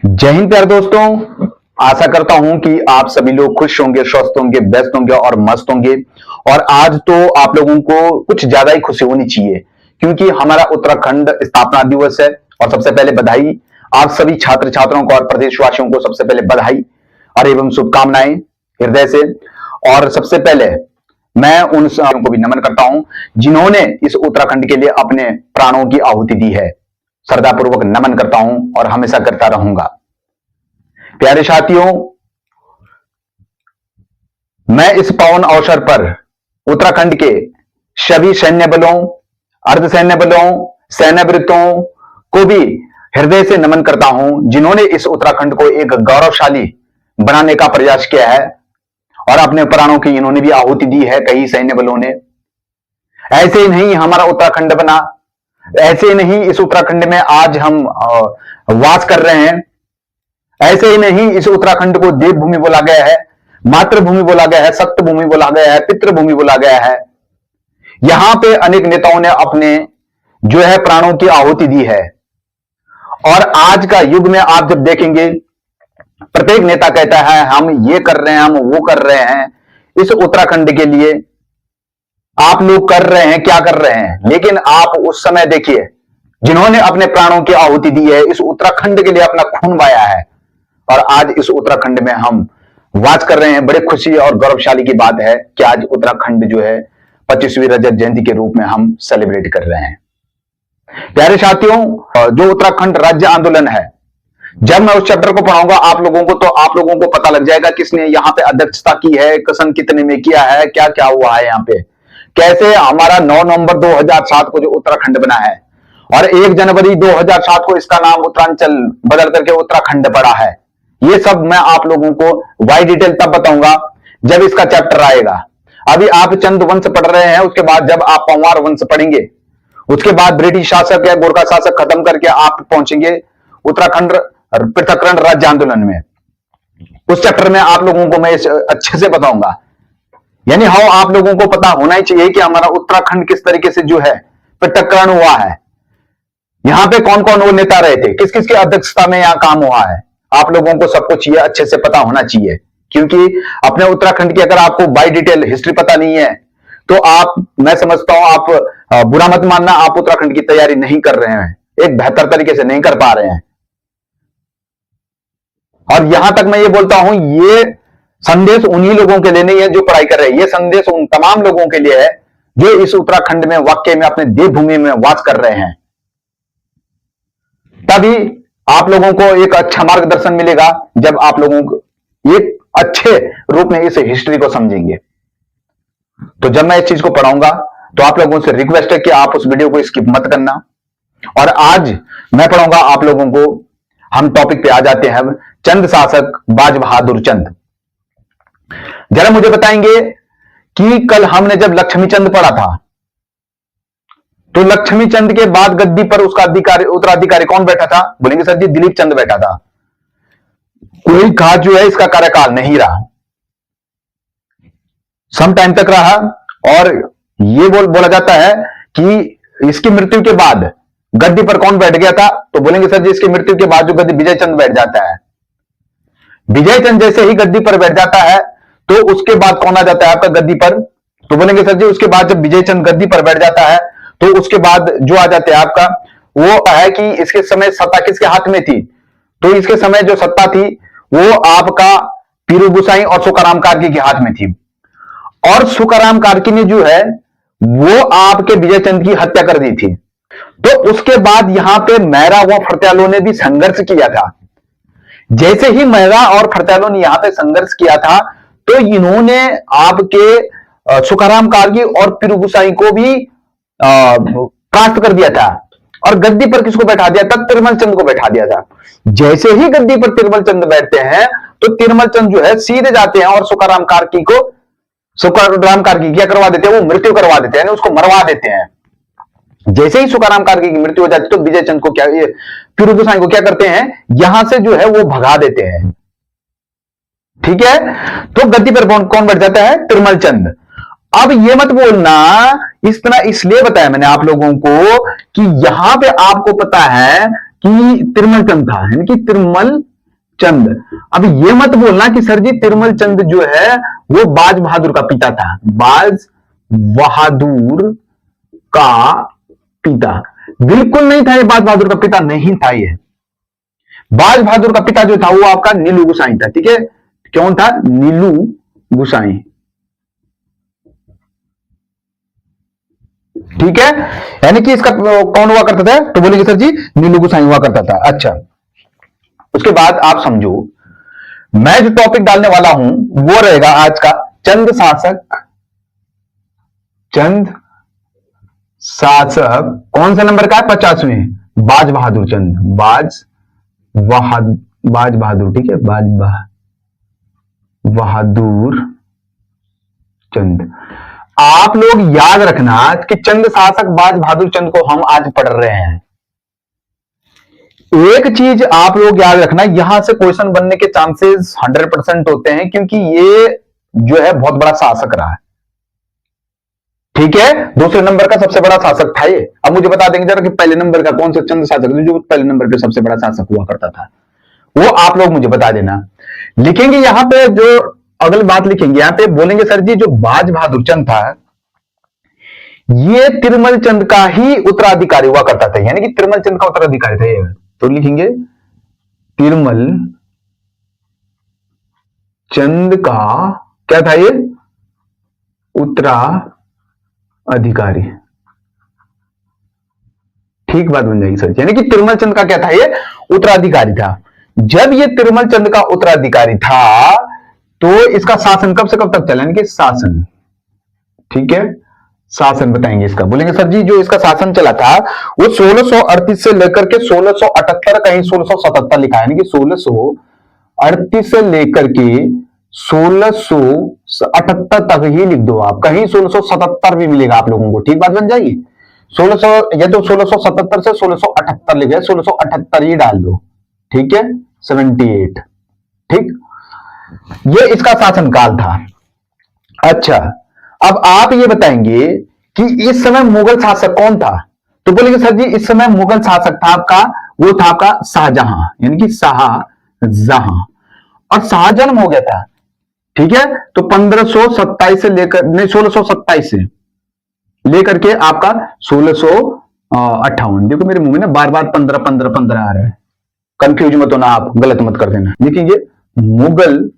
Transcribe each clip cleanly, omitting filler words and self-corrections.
जय हिंद प्यारे दोस्तों। आशा करता हूं कि आप सभी लोग खुश होंगे, स्वस्थ होंगे, व्यस्त होंगे और मस्त होंगे। और आज तो आप लोगों को कुछ ज्यादा ही खुशी होनी चाहिए क्योंकि हमारा उत्तराखंड स्थापना दिवस है। और सबसे पहले बधाई आप सभी छात्र छात्राओं को और प्रदेशवासियों को सबसे पहले बधाई और एवं शुभकामनाएं हृदय से। और सबसे पहले मैं उन सारों को भी नमन करता हूं जिन्होंने इस उत्तराखंड के लिए अपने प्राणों की आहुति दी है। श्रद्धापूर्वक नमन करता हूं और हमेशा करता रहूंगा। प्यारे साथियों, मैं इस पावन अवसर पर उत्तराखंड के सभी सैन्य बलों, अर्धसैन्य बलों, सेनावृत्तों को भी हृदय से नमन करता हूं जिन्होंने इस उत्तराखंड को एक गौरवशाली बनाने का प्रयास किया है और अपने प्राणों की इन्होंने भी आहुति दी है। कई सैन्य बलों ने ऐसे ही नहीं हमारा उत्तराखंड बना, ऐसे ही नहीं इस उत्तराखंड में आज हम वास कर रहे हैं, ऐसे ही नहीं इस उत्तराखंड को देवभूमि बोला गया है, मातृभूमि बोला गया है, सप्त भूमि बोला गया है, पितृभूमि बोला गया है। यहां पे अनेक नेताओं ने अपने जो है प्राणों की आहुति दी है। और आज का युग में आप जब देखेंगे प्रत्येक नेता कहता है हम ये कर रहे हैं, हम वो कर रहे हैं इस उत्तराखंड के लिए। आप लोग कर रहे हैं, क्या कर रहे हैं, लेकिन आप उस समय देखिए जिन्होंने अपने प्राणों की आहुति दी है, इस उत्तराखंड के लिए अपना खून बहाया है। और आज इस उत्तराखंड में हम वास कर रहे हैं। बड़े खुशी और गौरवशाली की बात है कि आज उत्तराखंड जो है 25वीं रजत जयंती के रूप में हम सेलिब्रेट कर रहे हैं। प्यारे साथियों, जो उत्तराखंड राज्य आंदोलन है, जब मैं उस चैप्टर को पढ़ाऊंगा आप लोगों को तो आप लोगों को पता लग जाएगा किसने यहाँ पे अध्यक्षता की है, कसन कितने में किया है, क्या क्या हुआ है यहाँ पे, कैसे हमारा 9 नवंबर 2007 को जो उत्तराखंड बना है और 1 जनवरी 2007 को इसका नाम उत्तरांचल बदल करके उत्तराखंड पड़ा है। ये सब मैं आप लोगों को वाई डिटेल तब बताऊंगा जब इसका चैप्टर आएगा। अभी आप चंद वंश पढ़ रहे हैं, उसके बाद जब आप पंवार वंश पढ़ेंगे, उसके बाद ब्रिटिश शासक या गोरखा शासक खत्म करके आप पहुंचेंगे उत्तराखंड पृथककरण राज्य आंदोलन में। उस चैप्टर में आप लोगों को मैं अच्छे से बताऊंगा। यानी हाँ, आप लोगों को पता होना ही चाहिए कि हमारा उत्तराखंड किस तरीके से जो है पृथककरण हुआ है, यहां पे कौन कौन वो नेता रहे थे, किस किस की अध्यक्षता में यहां काम हुआ है। आप लोगों को सब कुछ ये अच्छे से पता होना चाहिए क्योंकि अपने उत्तराखंड की अगर आपको बाय डिटेल हिस्ट्री पता नहीं है तो आप, मैं समझता हूं आप बुरा मत मानना, आप उत्तराखंड की तैयारी नहीं कर रहे हैं, एक बेहतर तरीके से नहीं कर पा रहे हैं। और यहां तक मैं ये बोलता हूं, ये संदेश उन्हीं लोगों के लिए नहीं है जो पढ़ाई कर रहे हैं, ये संदेश उन तमाम लोगों के लिए है जो इस उत्तराखंड में वाकई में अपने देवभूमि में वास कर रहे हैं। तभी आप लोगों को एक अच्छा मार्गदर्शन मिलेगा जब आप लोगों को एक अच्छे रूप में इस हिस्ट्री को समझेंगे। तो जब मैं इस चीज को पढ़ाऊंगा तो आप लोगों से रिक्वेस्ट है कि आप उस वीडियो को स्किप मत करना। और आज मैं पढ़ाऊंगा आप लोगों को, हम टॉपिक पे आ जाते हैं। चंद शासक बाज बहादुर चंद। जरा मुझे बताएंगे कि कल हमने जब लक्ष्मी चंद पढ़ा था तो लक्ष्मी चंद के बाद गद्दी पर उसका उत्तराधिकारी कौन बैठा था? बोलेंगे सर जी दिलीप चंद बैठा था। कोई खास जो है इसका कार्यकाल नहीं रहा, सम टाइम तक रहा। और ये बोला जाता है कि इसकी मृत्यु के बाद गद्दी पर कौन बैठ गया था? तो बोलेंगे सर जी इसकी मृत्यु के बाद जो गद्दी विजय चंद बैठ जाता है। विजय चंद जैसे ही गद्दी पर बैठ जाता है तो उसके बाद कौन आ जाता है आपका गद्दी पर? तो बोलेंगे सर जी उसके बाद जब विजय चंद गद्दी पर बैठ जाता है तो उसके बाद जो आ जाते हैं आपका, वो है कि इसके समय सत्ता किसके हाथ में थी? तो इसके समय जो सत्ता थी वो आपका पीरू गुसाई और सुकाराम कार्की के हाथ में थी। और सुकाराम कार्की ने जो है वो आपके विजय चंद की हत्या कर दी थी। तो उसके बाद यहां पे महरा व फरत्यालों ने भी संघर्ष किया था। जैसे ही महरा और फरत्यालों ने यहां पे संघर्ष किया था तो इन्होंने आपके सुकाराम कार्की और पीरू गुसाई को भी कास्ट कर दिया था और गद्दी पर किसको बैठा दिया था? तिरमल चंद को बैठा दिया था। जैसे ही गद्दी पर तिरमल चंद बैठते हैं तो तिरमल चंद जो है सीधे जाते हैं और सुकाराम कार्की क्या करवा देते हैं? वो मृत्यु करवा देते हैं, उसको मरवा देते हैं। जैसे ही सुकाराम कार्की की मृत्यु हो जाती तो विजय चंद को क्या, ये पीरू गुसाई को क्या करते हैं? यहां से जो है वो भगा देते हैं। ठीक है, तो गद्दी पर कौन बैठ जाता है? तिरमल चंद। अब ये मत बोलना, इस तरह इसलिए बताया मैंने आप लोगों को कि यहां पे आपको पता है कि तिरुमल चंद था, यानी कि तिरुमल चंद। अब ये मत बोलना कि सर जी तिरुमल चंद जो है वो बाज बहादुर का पिता था। बाज बहादुर का पिता बिल्कुल नहीं था, ये बाज बहादुर का पिता नहीं था। ये बाज बहादुर का पिता जो था वो आपका नीलू गोसाई था। ठीक है, कौन था? नीलू गोसाई। ठीक है, यानी कि इसका कौन हुआ करता था? तो बोलेंगे सर जी नीलू गोसाई हुआ करता था। अच्छा, उसके बाद आप समझो, मैं जो टॉपिक डालने वाला हूं वो रहेगा आज का चंद शासक। चंद शासक कौन सा नंबर का है? 50वें। बाज बहादुर चंद, बाज बहादुर। ठीक है, बहादुर चंद। आप लोग याद रखना कि चंद शासक बाज बहादुर चंद को हम आज पढ़ रहे हैं। एक चीज आप लोग याद रखना, यहां से क्वेश्चन बनने के चांसेस 100% होते हैं, क्योंकि ये जो है बहुत बड़ा शासक रहा है। ठीक है, दूसरे नंबर का सबसे बड़ा शासक था ये। अब मुझे बता देंगे जरा कि पहले नंबर का कौन सा चंद शासक जो पहले नंबर पे सबसे बड़ा शासक हुआ करता था, वो आप लोग मुझे बता देना। लिखेंगे यहां पे, जो अगली बात लिखेंगे यहां पे, बोलेंगे सर जी जो बाज बहादुर चंद था ये तिरुमल चंद का ही उत्तराधिकारी हुआ करता था, यानी कि तिरुमल चंद का उत्तराधिकारी था ये। तो लिखेंगे तिरुमल चंद का क्या था? ये उत्तराधिकारी। ठीक बात बन जाएगी सर, यानी कि तिरुमल चंद का क्या था? ये उत्तराधिकारी था। जब ये तिरुमल चंद का उत्तराधिकारी था तो इसका शासन कब से कब तक चला? यानी कि शासन, ठीक है, शासन बताएंगे इसका। बोलेंगे सर जी जो इसका शासन चला था वो 1638 से लेकर के 1678, कहीं 1677 लिखा है, यानी कि 1638 से लेकर के 1678 तक ही लिख दो आप, कहीं 1677 भी मिलेगा आप लोगों को। ठीक बात बन जाएगी। 1600 या तो 1677 से 1678 लिखे, 1678 ही डाल दो। ठीक है, 78। ठीक, ये इसका शासनकाल था। अच्छा, अब आप ये बताएंगे कि इस समय मुगल शासक कौन था? तो बोलेंगे सर जी इस समय मुगल शासक था आपका, वो था आपका शाहजहां, यानी कि शाहजहां। और शाहजन्म हो गया था। ठीक है, तो 1527 से लेकर, नहीं 1627 से लेकर के आपका 1658। देखो मेरे मुंह में ना बार बार 15 15 15 आ रहा है, कंफ्यूज मत होना आप, गलत मत कर देना। लिखेंगे मुगल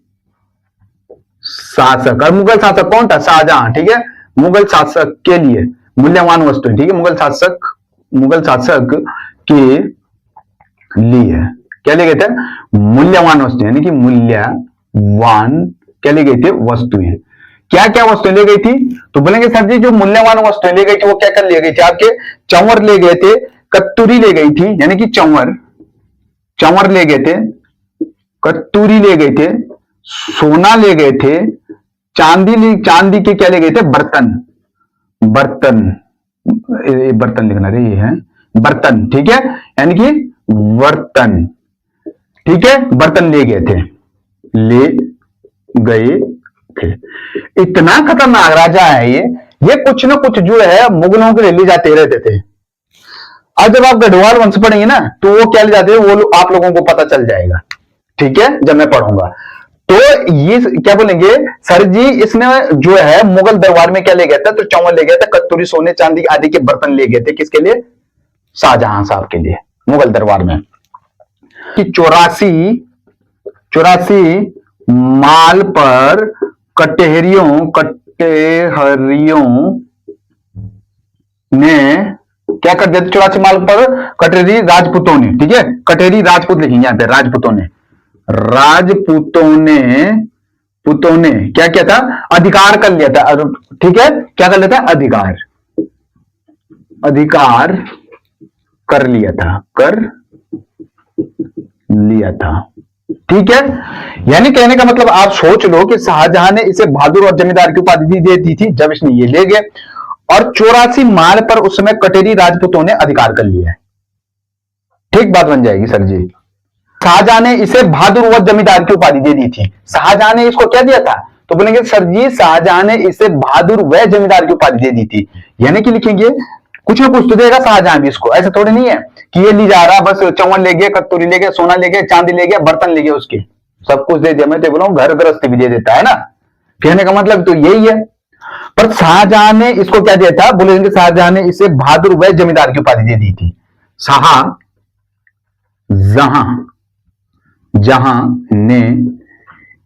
शासक, और मुगल शासक कौन था? शाहजहां। ठीक है, मुगल शासक के लिए मूल्यवान वस्तु, ठीक है, मुगल शासक के लिए क्या ले गए थे? मूल्यवान वस्तु, यानी कि मूल्यवान क्या ले गए थे? वस्तुएं। क्या क्या वस्तुएं ले गई थी? तो बोलेंगे सर जी जो मूल्यवान वस्तुएं ले गई थी वो क्या कर ले गई थी? आपके चंवर ले गए थे, कत्तूरी ले गई थी, यानी कि चंवर ले गए थे, कत्तूरी ले गए थे, सोना ले गए थे, चांदी के क्या ले गए थे? बर्तन लिखना रे, ये है बर्तन। ठीक है, यानी कि बर्तन। ठीक है, बर्तन ले गए थे। इतना खतरनाक राजा है ये कुछ ना कुछ जो है मुगलों के लिए ले जाते रहते थे। अब जब आप गढ़वाल वंश पढ़ेंगे ना तो वो क्या ले जाते हैं वो आप लोगों को पता चल जाएगा। ठीक है, जब मैं पढ़ूंगा तो ये क्या बोलेंगे सर जी इसने जो है मुगल दरबार में क्या ले गया था? तो चौवन ले गया था, कत्तूरी, सोने चांदी आदि के बर्तन ले गए थे। किसके लिए? शाहजहां साहब के लिए, मुगल दरबार में। कि 84 माल पर कटहरियों ने क्या कर दिया? 84 माल पर कटहरी राजपूतों ने, ठीक है, कटहरी राजपूत लिखेंगे यहां पे, राजपूतों ने क्या किया था? अधिकार कर लिया था। ठीक है, क्या कर लिया था? अधिकार कर लिया था। ठीक है, यानी कहने का मतलब आप सोच लो कि शाहजहां ने इसे बहादुर और जमींदार की उपाधि दे दी थी जब इसने ये ले गए, और 84 माल पर उस समय कटेरी राजपूतों ने अधिकार कर लिया है। ठीक बात बन जाएगी सर जी। शाहजहां ने इसे बहादुर व जमींदार की उपाधि दे दी थी। शाहजहां ने इसको क्या दिया था? तो बोलेंगे सर जी शाहजहां ने इसे बहादुर व जमींदार की उपाधि दे दी थी, यानी कि लिखेंगे कुछ ना कुछ तो देगा शाहजहां भी इसको, ऐसा थोड़ी नहीं है कि ये ली जा रहा बस चौवन ले गया, कत्तूरी ले गया, सोना ले गया, चांदी ले गया, बर्तन ले गया, उसके सब कुछ दे दिया। मैं तो बोला हूं घर गृहस्थी भी दे देता है ना, कहने का मतलब तो यही है। पर शाहजहां ने इसको क्या दिया था, बोले शाहजहां ने इसे बहादुर वह जमींदार की उपाधि दे दी थी। शाहजहां जहां ने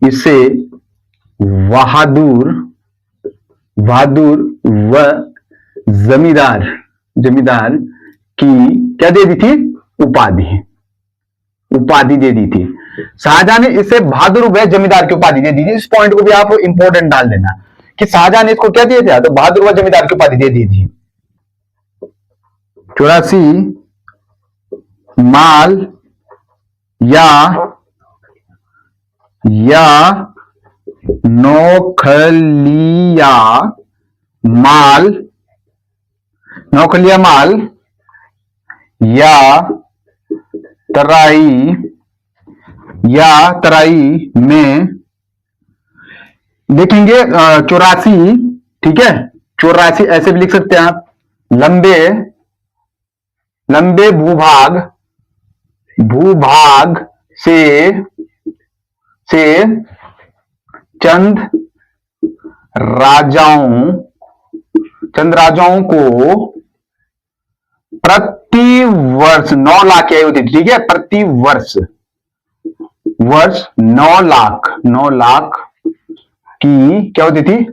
इसे बहादुर बहादुर व जमींदार की क्या दे दी थी, उपाधि दे दी थी। शाहजहां ने इसे बहादुर व जमींदार की उपाधि दे दी थी। इस पॉइंट को भी आप इंपॉर्टेंट डाल देना कि शाहजहां ने इसको क्या दिया था, तो बहादुर व जमींदार की उपाधि दे दी थी। 84 माल या नौखलिया माल या तराई में देखेंगे 84, ठीक है 84 ऐसे भी लिख सकते हैं आप, लंबे भूभाग से चंद राजाओं को प्रति वर्ष 9 लाख की आय होती थी, ठीक है प्रति वर्ष 9 लाख की क्या होती थी,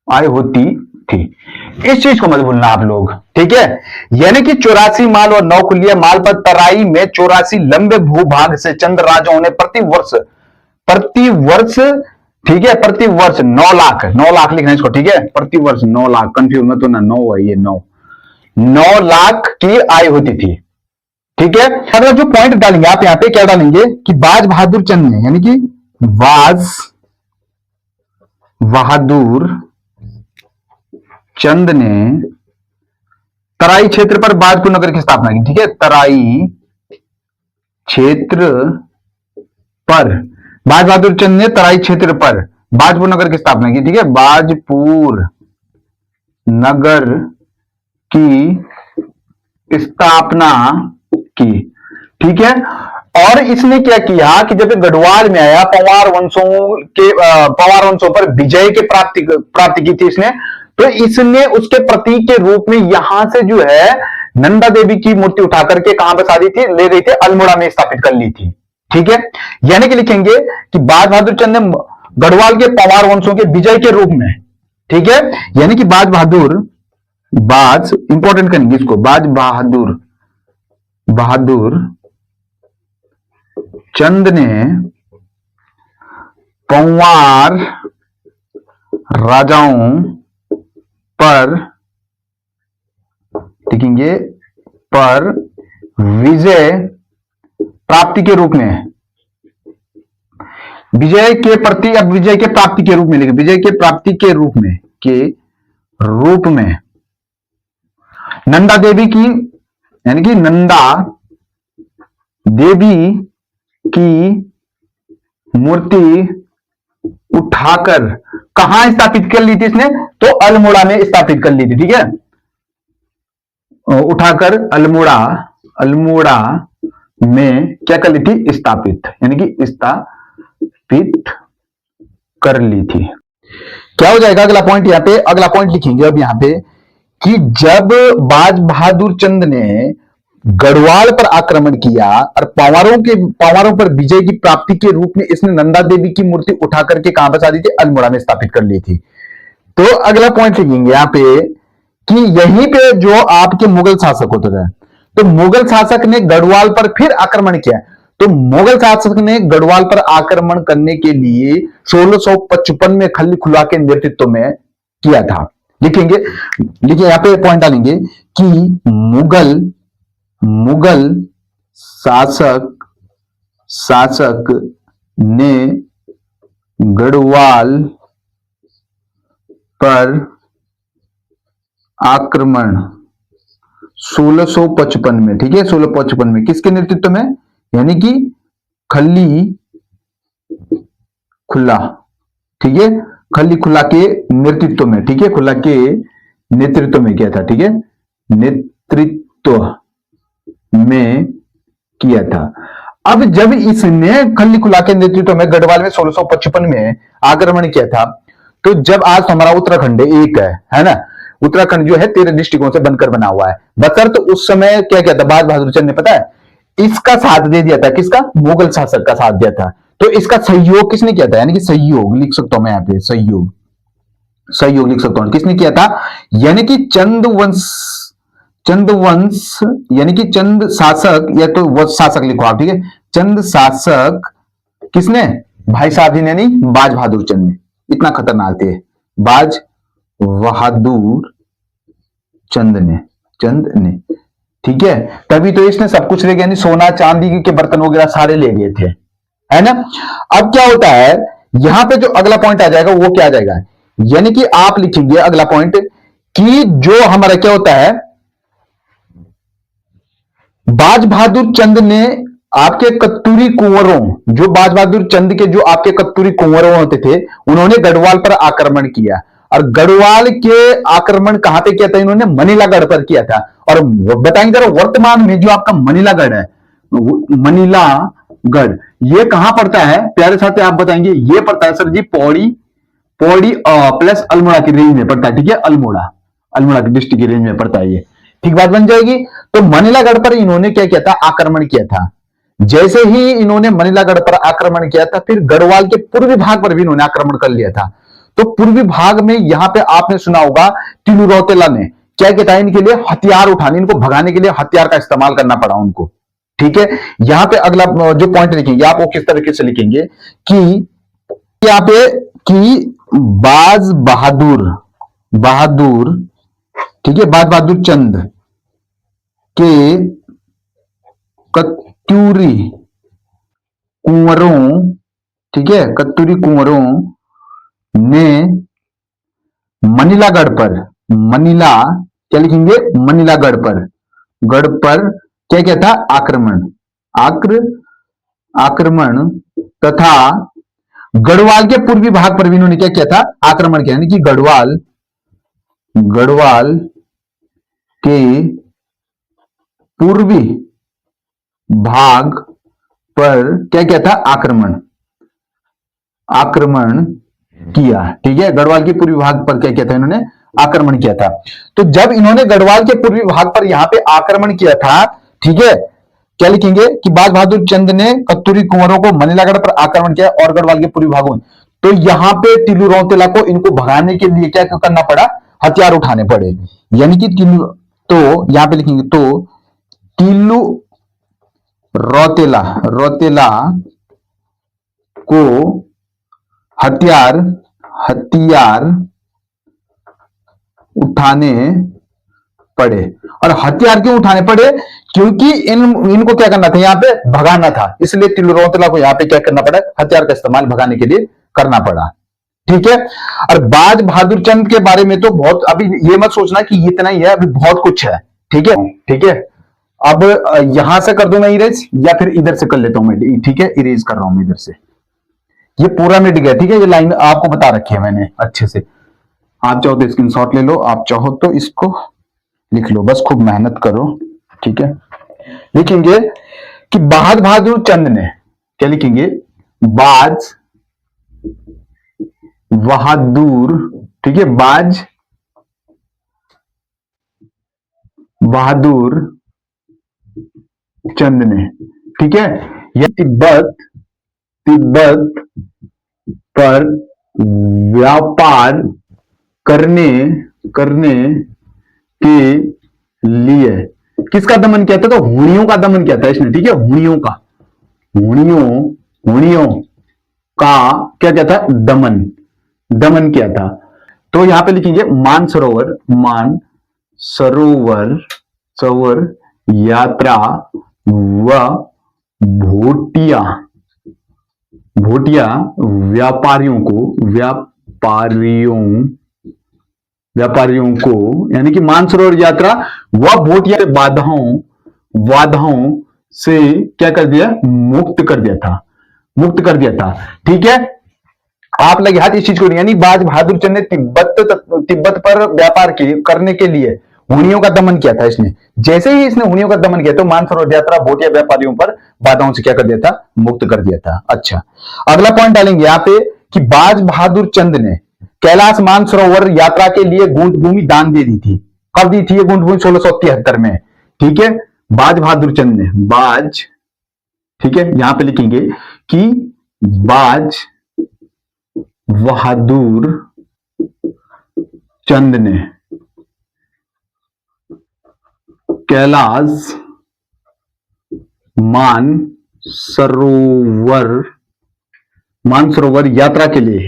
आय होती थी। इस चीज को मत भूलना आप लोग, ठीक है। यानी कि 84 माल और 9 कुलिया माल पर तराई में 84 लंबे भूभाग से चंद राजाओं ने प्रति वर्ष, ठीक है प्रति वर्ष 9 लाख लिखना इसको, ठीक है प्रति वर्ष 9 लाख, कंफ्यूज मत होना, 9 है ये 9 लाख की आय होती थी, ठीक है। अगला जो पॉइंट डालेंगे आप यहां पे क्या डालेंगे कि बाज बहादुर चंद ने, यानी कि बाज बहादुर चंद ने तराई क्षेत्र पर बाजपुर नगर की स्थापना की, ठीक है तराई क्षेत्र पर बाज बहादुर चंद ने तराई क्षेत्र पर बाजपुर नगर की स्थापना की, ठीक है बाजपुर नगर की स्थापना की, ठीक है। और इसने क्या किया कि जब गढ़वाल में आया, पवार वंशों पर विजय के प्राप्ति की थी इसने, तो इसने उसके प्रतीक के रूप में यहां से जो है नंदा देवी की मूर्ति उठा करके कहां बसा दी थी, ले गई थी अल्मोड़ा में स्थापित कर ली थी, ठीक है। यानी कि लिखेंगे कि बाज बहादुर चंद ने गढ़वाल के पवार वंशों के विजय के रूप में, ठीक है, यानी कि बाज इंपॉर्टेंट करेंगे इसको, बाज बहादुर चंद ने पवार राजाओं पर लिखेंगे पर विजय प्राप्ति के रूप में, विजय के प्रति, अब विजय के प्राप्ति के रूप में लिखे, विजय के प्राप्ति के रूप में नंदा देवी की, यानी कि नंदा देवी की मूर्ति उठाकर कहां स्थापित कर ली थी इसने, तो अल्मोड़ा में स्थापित कर ली थी, ठीक है उठाकर अल्मोड़ा में क्या कर ली थी, स्थापित, यानी कि स्थापित कर ली थी। क्या हो जाएगा अगला पॉइंट, यहां पे अगला पॉइंट लिखेंगे अब यहां पे कि जब बाज बहादुर चंद ने गढ़वाल पर आक्रमण किया और पवारों पर विजय की प्राप्ति के रूप में इसने नंदा देवी की मूर्ति उठा करके कहां बसा दी थी, अल्मोड़ा में स्थापित कर ली थी। तो अगला पॉइंट लिखेंगे यहां पे कि यहीं पे जो आपके मुगल शासक होते थे, तो मुगल शासक ने गढ़वाल पर फिर आक्रमण किया, तो मुगल शासक ने गढ़वाल पर आक्रमण करने के लिए 1655 में खल्ली खुला के नेतृत्व में किया था। लिखेंगे, लिखिए यहां पे पॉइंट डालेंगे कि मुगल शासक ने गढ़वाल पर आक्रमण 1655 में, ठीक है 1655 में किसके नेतृत्व में, यानी कि खल्ली खुल्ला, ठीक है खल्ली खुल्ला के नेतृत्व में, ठीक है खुल्ला के नेतृत्व में किया था, ठीक है, नेतृत्व में किया था। अब जब इसने खल्ली खुला के नेतृत्व में गढ़वाल में 1655 में आक्रमण किया था, तो जब आज तो हमारा उत्तराखंड एक है ना, उत्तराखंड जो है 13 डिस्ट्रिक्टों से बनकर बना हुआ है, बशर्ते तो उस समय क्या किया था बाज बहादुर चंद ने, पता है, इसका साथ दे दिया था, किसका, मुगल शासक का साथ दिया था। तो इसका सहयोग किसने किया था, यानी कि सहयोग लिख सकता हूं मैं यहां पे, सहयोग, सहयोग लिख सकता हूं, किसने किया था, यानी कि चंदवंश, चंदवंश यानी कि चंद शासक, या तो वंश शासक लिखो आप, ठीक है, चंद शासक किसने, भाई साहब जी ने, नहीं, बाज बहादुर चंद ने। इतना खतरनाक थे बाज बहादुर चंद ने, चंद ने, ठीक है, तभी तो इसने सब कुछ ले गया, सोना चांदी के बर्तन वगैरह सारे ले गए थे, है ना। अब क्या होता है, यहां पे जो अगला पॉइंट आ जाएगा वो क्या आ जाएगा, यानी कि आप लिखेंगे अगला पॉइंट कि जो हमारा क्या होता है, बाज बहादुर चंद ने आपके कत्तूरी कुंवरों, जो बाज बहादुर चंद के जो आपके कत्तूरी कुंवरों होते थे, उन्होंने गढ़वाल पर आक्रमण किया। और गढ़वाल के आक्रमण कहां पे किया था इन्होंने, मनीलागढ़ पर किया था। और बताएंगे जरा, वर्तमान में जो आपका मनीलागढ़ है, मनीलागढ़, ये कहां पड़ता है प्यारे साथी, आप बताएंगे, ये पड़ता है सर जी पौड़ी, पौड़ी प्लस अल्मोड़ा की रेंज में पड़ता है, ठीक है, अल्मोड़ा, अल्मोड़ा की डिस्ट्रिक्ट की रेंज में पड़ता है ये, ठीक बात बन जाएगी। तो मनीलागढ़ पर इन्होंने क्या किया था, आक्रमण किया था। जैसे ही इन्होंने मनीलागढ़ पर आक्रमण किया था, फिर गढ़वाल के पूर्वी भाग पर भी इन्होंने आक्रमण कर लिया था। तो पूर्वी भाग में यहां पे आपने सुना होगा टीलू रौतेला ने क्या किया था, इनके लिए हथियार उठाने, इनको भगाने के लिए हथियार का इस्तेमाल करना पड़ा उनको, ठीक है। यहां पे अगला जो पॉइंट लिखेंगे आप, वो किस तरीके से लिखेंगे कि यहां पे कि बाज बहादुर, बहादुर, ठीक है, बाज बहादुर चंद के कत्तूरी कुंवरों, ठीक है, कत्तूरी कुंवरों ने मनीलागढ़ पर, मनीला क्या लिखेंगे, मनीलागढ़ पर, गढ़ पर क्या क्या था, आक्रमण, आक्रमण तथा गढ़वाल के पूर्वी भाग पर भी इन्होंने क्या किया था, आक्रमण किया, यानी कि गढ़वाल, गढ़वाल के पूर्वी भाग पर क्या क्या था, आक्रमण, आक्रमण किया, ठीक है, गढ़वाल के पूर्वी भाग पर क्या किया था इन्होंने, आक्रमण किया था। तो जब इन्होंने गढ़वाल के पूर्वी भाग पर यहां पे आक्रमण किया था, ठीक है, क्या लिखेंगे कि बाज बहादुर चंद ने कत्तूरी कुंवरों को मनीलागढ़ पर आक्रमण किया और गढ़वाल के पूर्वी भागों, तो यहां पे टीलू रौतेला को इनको भगाने के लिए क्या करना पड़ा, हथियार उठाने पड़े, यानी कि टीलू, तो यहां पे लिखेंगे तो टीलू रौतेला, रौतेला को हथियार, हथियार उठाने पड़े। और हथियार क्यों उठाने पड़े, क्योंकि इनको क्या करना था, यहां पे भगाना था, इसलिए टीलू रौतेला को यहां पे क्या करना पड़ा, हथियार का इस्तेमाल भगाने के लिए करना पड़ा, ठीक है। और बाज बहादुर चंद के बारे में तो बहुत, अभी ये मत सोचना कि इतना ही है, अभी बहुत कुछ है, ठीक है, ठीक है। अब यहां से कर दूं मैं इरेज, या फिर इधर से कर लेता हूं मैं, ठीक है, इरेज कर रहा हूं मैं इधर से, ये पूरा मिट गया, ठीक है, ये लाइन आपको बता रखी है मैंने अच्छे से, आप चाहो तो स्क्रीनशॉट ले लो, आप चाहो तो इसको लिख लो, बस खूब मेहनत करो, ठीक है। लिखेंगे कि बाज बहादुर चंद ने, क्या लिखेंगे, बाज बहादुर, ठीक है, बाज बहादुर चंद ने, ठीक है, यह तिब्बत, तिब्बत पर व्यापार करने, करने के लिए किसका दमन किया था, तो हुणियों का दमन किया था इसने, ठीक है, हुणियों का, हुणियों, हुणियों का क्या किया था, दमन, दमन किया था। तो यहां पे लिखेंगे मानसरोवर, मान सरोवर, सरोवर यात्रा व भोटिया, भोटिया व्यापारियों को, व्यापारियों, व्यापारियों को, यानी कि मानसरोवर यात्रा व भोटिया बाधाओं, बाधाओं से क्या कर दिया, मुक्त कर दिया था, मुक्त कर दिया था, ठीक है। आप लगे हाथ इस चीज को, यानी बाज बहादुर चंद ने तिब्बत पर व्यापार करने के लिए हुनियों का दमन किया था इसने। जैसे ही इसने हुनियों का दमन किया तो मानसरोवर यात्रा भोटिया व्यापारियों पर बाधाओं से क्या कर दिया था, मुक्त कर दिया था। अच्छा, अगला पॉइंट डालेंगे यहां पे कि बाज बहादुर चंद ने कैलाश मानसरोवर यात्रा के लिए गूंट भूमि दान दे दी थी। कब दी थी ये गूंट भूमि? 1673 में। ठीक है, बाज बहादुर चंद ने, बाज, ठीक है, यहां पे लिखेंगे कि बाज बहादुर चंद ने कैलाश मानसरोवर यात्रा के लिए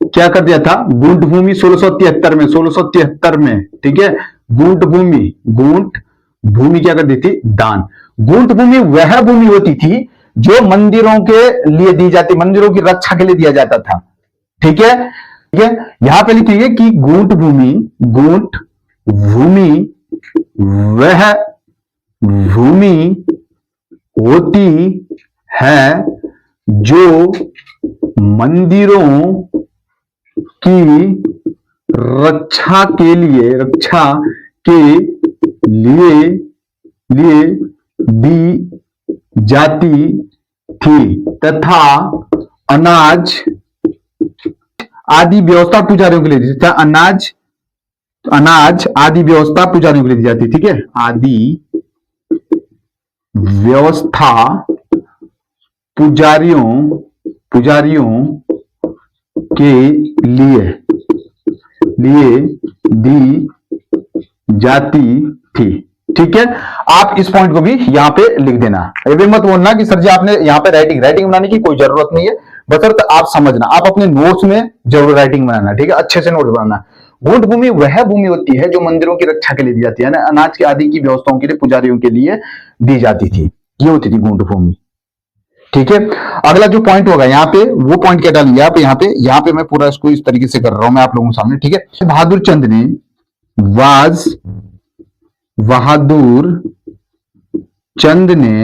क्या कर दिया था? गूंट भूमि 1673 में, ठीक है, गूंट भूमि क्या कर दी थी? दान। गूंट भूमि वह भूमि होती थी जो मंदिरों के लिए दी जाती, मंदिरों की रक्षा के लिए दिया जाता था। ठीक है, ठीक है, यहां पे लिखिए कि गूंट भूमि वह भूमि होती है जो मंदिरों की रक्षा के लिए दी जाती थी तथा अनाज आदि व्यवस्था पुजारियों के लिए दी जाती, अनाज आदि व्यवस्था पुजारियों के लिए दी जाती। ठीक है, आदि व्यवस्था पुजारियों के लिए दी जाती थी। ठीक है, आप इस पॉइंट को भी यहां पे लिख देना। ये भी मत बोलना कि सर जी आपने यहां पे राइटिंग बनाने की कोई जरूरत नहीं है, बशर्ते आप समझना, आप अपने नोट्स में जरूर राइटिंग बनाना। ठीक है, अच्छे से नोट्स बनाना। गूंट भूमि वह भूमि होती है जो मंदिरों की रक्षा के लिए दी जाती है ना, अनाज के आदि की व्यवस्थाओं के लिए पुजारियों के लिए दी जाती थी, ये होती थी गूंट भूमि। ठीक है, अगला जो पॉइंट होगा यहाँ पे, वो पॉइंट क्या डालेंगे आप यहाँ पे मैं पूरा इसको इस तरीके से कर रहा हूं मैं आप लोगों के सामने। ठीक है, बहादुर चंद ने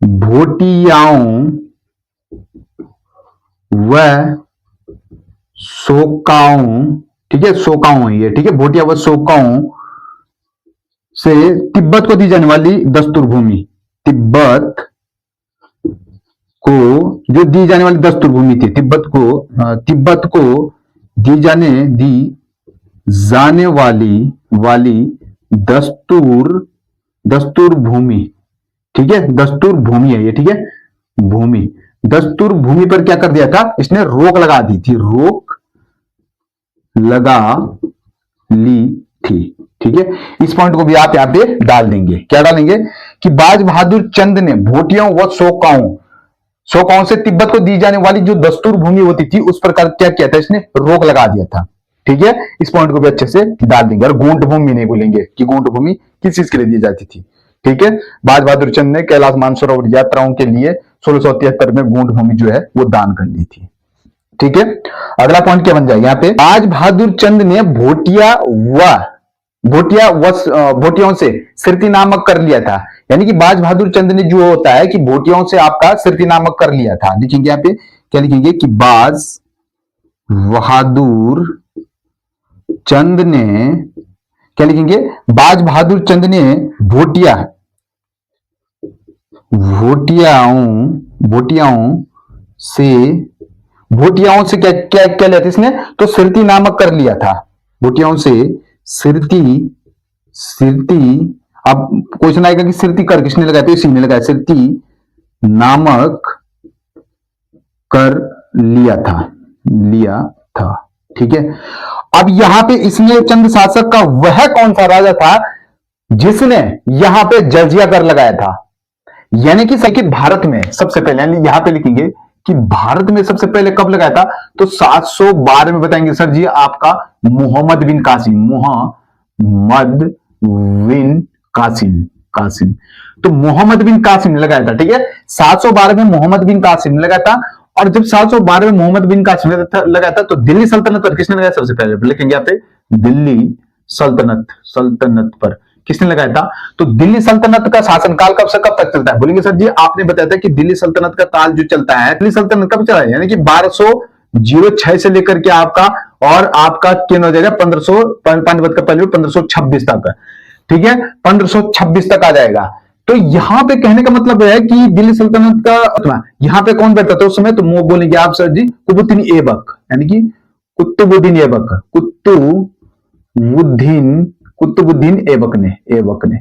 भोटियाओं व सोकाओं, ठीक है, सोकाओं है ये, ठीक है, भोटिया व सोकाओं से तिब्बत को दी जाने वाली दस्तूर भूमि, तिब्बत को जो दी जाने वाली दस्तूर भूमि थी, तिब्बत को दी जाने वाली दस्तूर भूमि, ठीक है, दस्तूर भूमि है ये, ठीक है, भूमि, दस्तूर भूमि पर क्या कर दिया था इसने? रोक लगा दी थी, रोक लगा ली थी। ठीक है, इस पॉइंट को भी आप यहां पे डाल देंगे। क्या डालेंगे कि बाज बहादुर चंद ने भोटियों व सोकाओं से तिब्बत को दी जाने वाली जो दस्तूर भूमि होती थी उस पर क्या किया था इसने? रोक लगा दिया था। ठीक है, इस पॉइंट को भी अच्छे से डाल देंगे। और गूंट भूमि नहीं भूलेंगे कि गूंट भूमि किस चीज के लिए दी जाती थी। ठीक है, बाज बहादुर चंद ने कैलाश मानसरोवर यात्राओं के लिए 1673 में गूंट भूमि जो है वो दान कर ली थी। ठीक है, अगला पॉइंट क्या बन जाएगा यहाँ पे? बाज बहादुर चंद ने भोटियाओं से सिरती नामक कर लिया था। यानी कि बाज बहादुर चंद ने जो होता है कि भोटियाओं से आपका सिरती नामक कर लिया था। लिखेंगे यहाँ पे, क्या लिखेंगे कि बाज बहादुर चंद ने, क्या लिखेंगे? बाज बहादुर चंद ने भोटियाओं से क्या लिया था इसने? तो सिरती नामक कर लिया था। भोटियाओं से सिरती, अब क्वेश्चन आएगा कि सिरती कर किसने लगाया? तो इसी ने लगाया, सिरती नामक कर लिया था। ठीक है, अब यहां पे इसने चंद शासक का वह कौन सा राजा था जिसने यहां पे जजिया कर लगाया था? यानी कि भारत में सबसे पहले, यानी यहां पे लिखेंगे कि भारत में सबसे पहले कब लगाया था? तो 712 में बताएंगे सर जी आपका मोहम्मद बिन कासिम। तो मोहम्मद बिन कासिम ने लगाया था। ठीक है, 712 में मोहम्मद बिन कासिम ने लगाया था। और जब 712 में मोहम्मद बिन कासिम ने लगाया था तो दिल्ली सल्तनत पर किसने लगाया? सबसे पहले लिखेंगे यहाँ पे दिल्ली सल्तनत पर किसने लगाया था? तो दिल्ली सल्तनत का शासनकाल कब से कब तक चलता है? बोलेंगे सर जी आपने बताया था कि दिल्ली सल्तनत का काल जो चलता है, दिल्ली सल्तनत कब चला है? यानी कि 1206 से लेकर के आपका, और आपका किन हो जाएगा 1500, पानीपत का पहले 1526 तक, ठीक है, 1526 तक आ जाएगा। तो यहां पे कहने का मतलब है कि दिल्ली सल्तनत का यहां पे कौन बैठता था उस समय? तो बोलेंगे आप सर जी कुतुबुद्दीन ऐबक, यानी कि कुतुबुद्दीन ऐबक, कुतुबुद्दीन ऐबक ने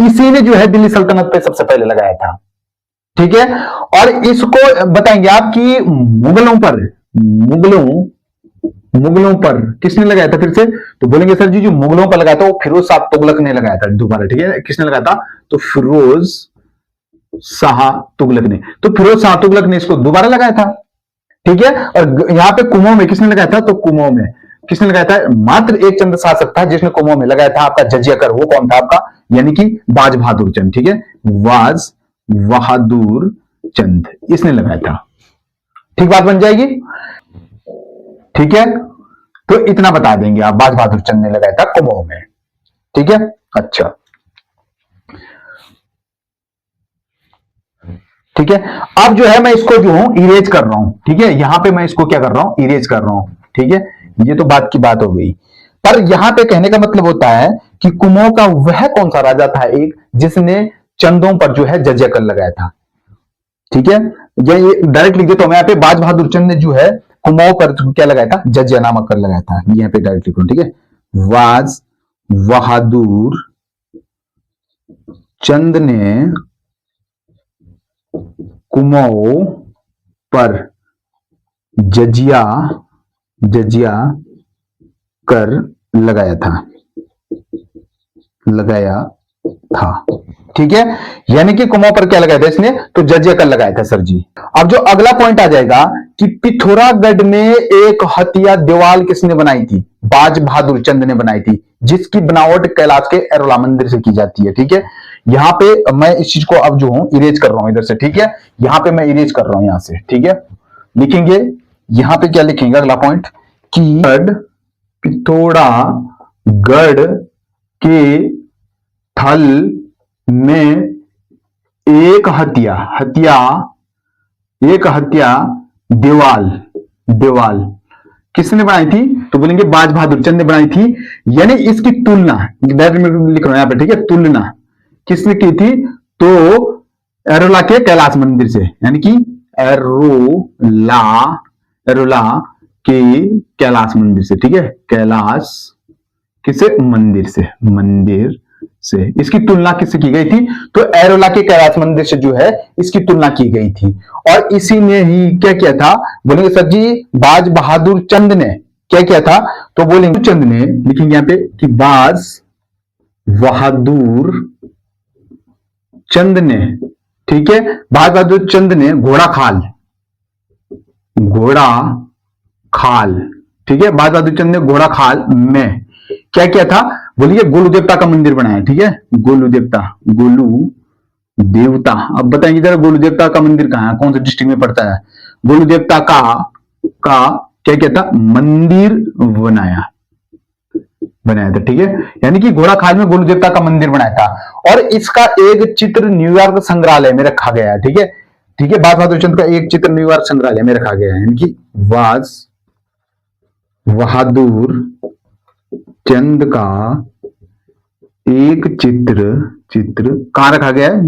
इसी ने जो है दिल्ली सल्तनत पे सबसे पहले लगाया था, ठीक है। और इसको बताएंगे आप कि मुगलों पर किसने लगाया था फिर से? तो बोलेंगे सर जी जो मुगलों पर लगाया था वो फिरोज शाह तुगलक ने लगाया था दोबारा, ठीक है। किसने लगाया था? तो फिरोज शाह तुगलक ने। तो फिरोज शाह तुगलक ने इसको दोबारा लगाया था, ठीक है। और यहां पे कुमाऊं में किसने लगाया था? तो कुमाऊं में किसने लगाया था? मात्र एक चंद्र शासक था जिसने कुमाऊं में लगाया था, आपका जजिया कर। वो कौन था आपका? यानी कि बाज बहादुर चंद, ठीक है, बाज बहादुर चंद इसने लगाया था। ठीक बात बन जाएगी, ठीक है। तो इतना बता देंगे आप, बाज बहादुर चंद ने लगाया था कुमाऊं में, ठीक है। अच्छा, ठीक है। अब जो है मैं इसको जो हूं इरेज कर रहा हूं, ठीक है। यहां पे मैं इसको क्या कर रहा हूं? इरेज कर रहा हूं, ठीक है। ये तो बात की बात हो गई, पर यहां पे कहने का मतलब होता है कि कुमाऊं का वह कौन सा राजा था एक जिसने चंदों पर जो है जजिया कर लगाया था, ठीक है। ये डायरेक्ट लिख देता हूं मैं यहाँ पे, बाज बहादुर चंद ने जो है कुमाऊं पर क्या लगाया था? जजिया नामक कर लगाया था। यहाँ पे डायरेक्ट लिख रहा हूं, ठीक है। बाज बहादुर चंद ने कुमाऊं पर जजिया कर लगाया था, ठीक है। यानी कि कुमाऊं पर क्या लगाया था इसने? तो जजिया कर लगाया था सर जी। अब जो अगला पॉइंट आ जाएगा कि पिथौरागढ़ में एक हथिया दीवाल किसने बनाई थी? बाज बहादुर चंद ने बनाई थी, जिसकी बनावट कैलाश के एरोला मंदिर से की जाती है, ठीक है। यहां पे मैं इस चीज को अब जो हूं इरेज कर रहा हूं इधर से, ठीक है। यहां पे मैं इरेज कर रहा हूं यहां से, ठीक है। लिखेंगे यहां पे क्या लिखेंगे? अगला पॉइंट कि पिथौरागढ़ के थल में एक हत्या दीवाल किसने बनाई थी? तो बोलेंगे बाज बहादुर चंद ने बनाई थी। यानी इसकी तुलना डायरेक्ट में लिख रहा हूं यहां पे, ठीक है। तुलना किसने की थी? तो एरोला के कैलाश मंदिर से, यानी कि एरोला के कैलाश मंदिर से, ठीक है। कैलाश किसे? मंदिर से इसकी तुलना किससे की गई थी? तो एरोला के कैलाश मंदिर से जो है इसकी तुलना की गई थी। और इसी ने ही क्या किया था? बोलेंगे सर जी बाज बहादुर चंद ने क्या किया था? तो बोलेंगे चंद ने, लिखेंगे यहां पे कि बाज बहादुर चंद ने, ठीक है, बाज बहादुर चंद ने घोड़ा खाल, ठीक है। बाज बहादुर चंद ने घोड़ा खाल में क्या किया था? बोलिए गोलू देवता का मंदिर बनाया, ठीक है। गोलू देवता। अब बताएंगे जरा गोलू देवता का मंदिर कहां है, कौन से डिस्ट्रिक्ट में पड़ता है? गोलू देवता का क्या किया था? मंदिर बनाया था, ठीक है। यानी कि घोड़ा खाल में गोलू देवता का मंदिर बनाया था। और इसका एक चित्र न्यूयॉर्क संग्रहालय में रखा गया है, ठीक है। ठीक है, बाज बहादुर चंद का एक चित्र न्यूयॉर्क संग्रहालय में रखा गया है, यानी कि बाज बहादुर चंद का एक चित्र कहां रखा गया है?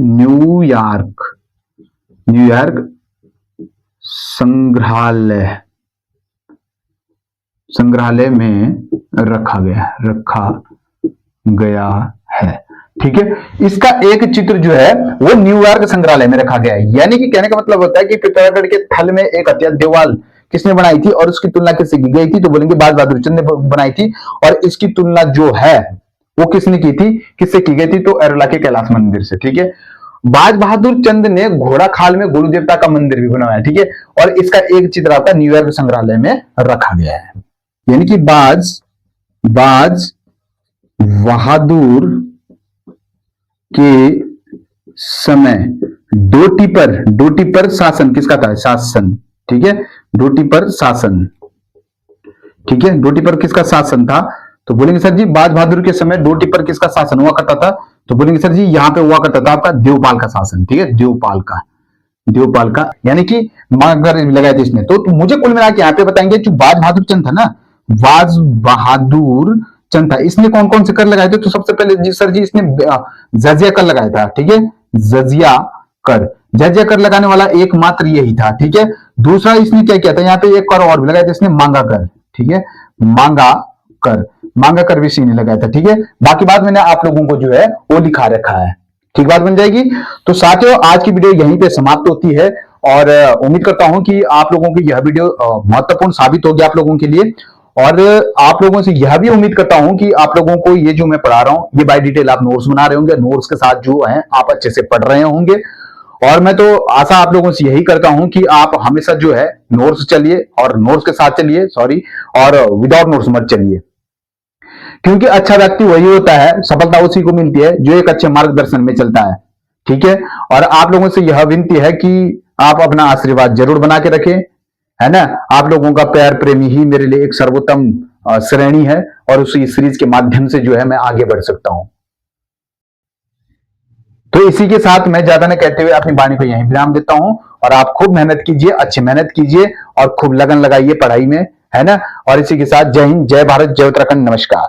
न्यूयॉर्क संग्रहालय में रखा गया है, ठीक है। इसका एक चित्र जो है वो न्यूयॉर्क संग्रहालय में रखा गया है। यानी कि कहने का मतलब होता है कि पिथौरागढ़ के थल में एक हथिया दीवाल किसने बनाई थी और उसकी तुलना किससे की गई थी? तो बोलेंगे बाज बहादुर चंद ने बनाई थी। और इसकी तुलना जो है वो किसने की थी? किससे की गई थी? तो एरोला के कैलाश मंदिर से, ठीक है। बाज बहादुर चंद ने घोड़ा खाल में गुरु देवता का मंदिर भी बनवाया, ठीक है। और इसका एक चित्र आपका न्यूयॉर्क संग्रहालय में रखा गया है। यानी कि बाज बहादुर के समय डोटी पर शासन किसका था? शासन, ठीक है। डोटी पर शासन, ठीक है। डोटी पर किसका शासन था? तो बोलेंगे सर जी बाज बहादुर के समय 2 टिप्पर किसका शासन हुआ करता था? तो बोलेंगे सर जी यहाँ पे हुआ करता था आपका देवपाल का शासन, ठीक है, देवपाल का यानी कि मगर लगाए थे इसने। तो मुझे कुल मिला के यहाँ पे बताएंगे जो बाज बहादुर चंद था ना, बाज बहादुर चंद था, इसने कौन कौन से कर लगाए थे? तो सबसे पहले जी सर जी इसने जजिया कर लगाया था, ठीक है, जजिया कर लगाने वाला एकमात्र यही था, ठीक है। दूसरा इसने क्या किया था, यहाँ पे एक कर और भी लगाया था इसने, मांगा कर, ठीक है, मांगा कर भी इसी ने लगाया था, ठीक है। बाकी बात मैंने आप लोगों को जो है वो लिखा रखा है, ठीक बात बन जाएगी। तो साथियों आज की वीडियो यहीं पे समाप्त होती है और उम्मीद करता हूं कि आप लोगों की यह वीडियो महत्वपूर्ण साबित होगी आप लोगों के लिए, और आप लोगों से यह भी उम्मीद करता हूं कि आप लोगों को ये जो मैं पढ़ा रहा हूं ये बाय डिटेल आप नोट्स बना रहे होंगे, नोट्स के साथ जो है आप अच्छे से पढ़ रहे होंगे। और मैं तो आशा आप लोगों से यही करता हूं कि आप हमेशा जो है नोट्स चलिए और नोट्स के साथ चलिए, सॉरी, और विदाउट नोट्स मत चलिए, क्योंकि अच्छा व्यक्ति वही होता है, सफलता उसी को मिलती है जो एक अच्छे मार्गदर्शन में चलता है, ठीक है। और आप लोगों से यह विनती है कि आप अपना आशीर्वाद जरूर बना के रखें, है ना। आप लोगों का प्यार प्रेमी ही मेरे लिए एक सर्वोत्तम श्रेणी है और उसी सीरीज के माध्यम से जो है मैं आगे बढ़ सकता हूं। तो इसी के साथ मैं ज्यादा न कहते हुए अपनी वाणी को यहीं विराम देता हूं और आप खूब मेहनत कीजिए, अच्छी मेहनत कीजिए और खूब लगन लगाइए पढ़ाई में, है ना। और इसी के साथ जय हिंद, जय भारत, जय उत्तराखंड, नमस्कार।